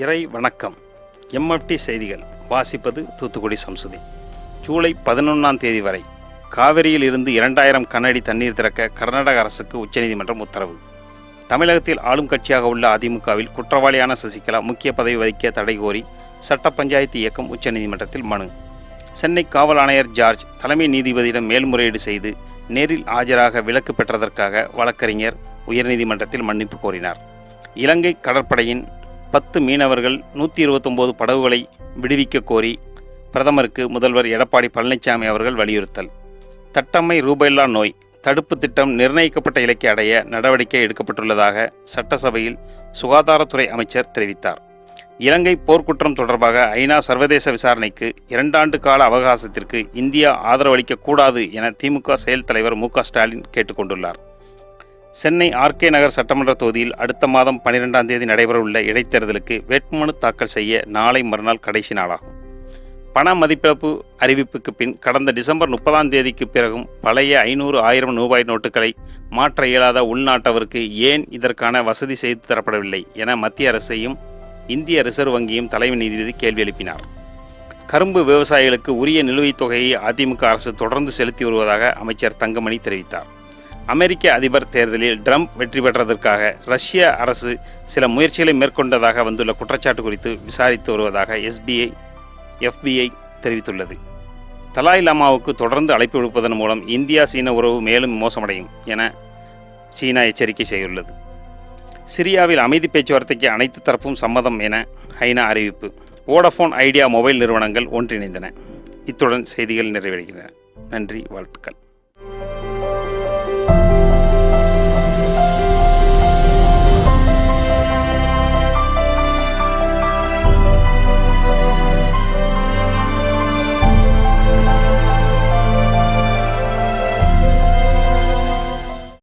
இறை வணக்கம். எம்எஃப்டி செய்திகள் வாசிப்பது தூத்துக்குடி சம்சுதீன். ஜூலை 11ஆம் தேதி வரை காவிரியில் இருந்து 2000 கனஅடி தண்ணீர் திறக்க கர்நாடக அரசுக்கு உச்சநீதிமன்றம் உத்தரவு. தமிழகத்தில் ஆளும் கட்சியாக உள்ள அதிமுகவில் குற்றவாளியான சசிகலா முக்கிய பதவி வகிக்க தடை கோரி சட்ட பஞ்சாயத்து இயக்கம் உச்சநீதிமன்றத்தில் மனு. சென்னை காவல் ஆணையர் ஜார்ஜ் தலைமை நீதிபதியிடம் மேல்முறையீடு செய்து நேரில் ஆஜராக விலக்கு பெற்றதற்காக வழக்கறிஞர் உயர்நீதிமன்றத்தில் மன்னிப்பு கோரினார். இலங்கை கடற்படையின் 10 மீனவர்கள் 129 படகுகளை விடுவிக்க கோரி பிரதமருக்கு முதல்வர் எடப்பாடி பழனிசாமி அவர்கள் வலியுறுத்தல். தட்டம்மை ரூபெல்லா நோய் தடுப்பு திட்டம் நிர்ணயிக்கப்பட்ட இலக்கை அடைய நடவடிக்கை எடுக்கப்பட்டுள்ளதாக சட்டசபையில் சுகாதாரத்துறை அமைச்சர் தெரிவித்தார். இலங்கை போர்க்குற்றம் தொடர்பாக ஐநா சர்வதேச விசாரணைக்கு 2 ஆண்டு கால அவகாசத்திற்கு இந்தியா ஆதரவளிக்கக்கூடாது என திமுக செயல் தலைவர் மு.க. ஸ்டாலின் கேட்டுக்கொண்டுள்ளார். சென்னை ஆர்கே நகர் சட்டமன்ற தொகுதியில் அடுத்த மாதம் 12ஆம் தேதி நடைபெறவுள்ள இடைத்தேர்தலுக்கு வேட்புமனு தாக்கல் செய்ய நாளை மறுநாள் கடைசி நாளாகும். பண மதிப்பிழப்பு அறிவிப்புக்கு பின் கடந்த டிசம்பர் 30ஆம் தேதிக்கு பிறகும் பழைய 500, 1000 ரூபாய் நோட்டுகளை மாற்ற இயலாத உள்நாட்டவருக்கு ஏன் இதற்கான வசதி செய்து தரப்படவில்லை என மத்திய அரசையும் இந்திய ரிசர்வ் வங்கியும் தலைமை நீதிபதி கேள்வி எழுப்பினார். கரும்பு விவசாயிகளுக்கு உரிய நிலுவைத் தொகையை அதிமுக அரசு தொடர்ந்து செலுத்தி வருவதாக அமைச்சர் தங்கமணி தெரிவித்தார். அமெரிக்க அதிபர் தேர்தலில் ட்ரம்ப் வெற்றி பெற்றதற்காக ரஷ்ய அரசு சில முயற்சிகளை மேற்கொண்டதாக வந்துள்ள குற்றச்சாட்டு குறித்து விசாரித்து வருவதாக FBI தெரிவித்துள்ளது. தலாய் லாமாவுக்கு தொடர்ந்து அழைப்பு விடுப்பதன் மூலம் இந்தியா சீன உறவு மேலும் மோசமடையும் என சீனா எச்சரிக்கை செய்துள்ளது. சிரியாவில் அமைதி பேச்சுவார்த்தைக்கு அனைத்து தரப்பும் சம்மதம் என ஐநா அறிவிப்பு. வோடஃபோன், ஐடியா மொபைல் நிறுவனங்கள் ஒன்றிணைந்தன. இத்துடன் செய்திகள் நிறைவடைகின்றன. நன்றி, வாழ்த்துக்கள்.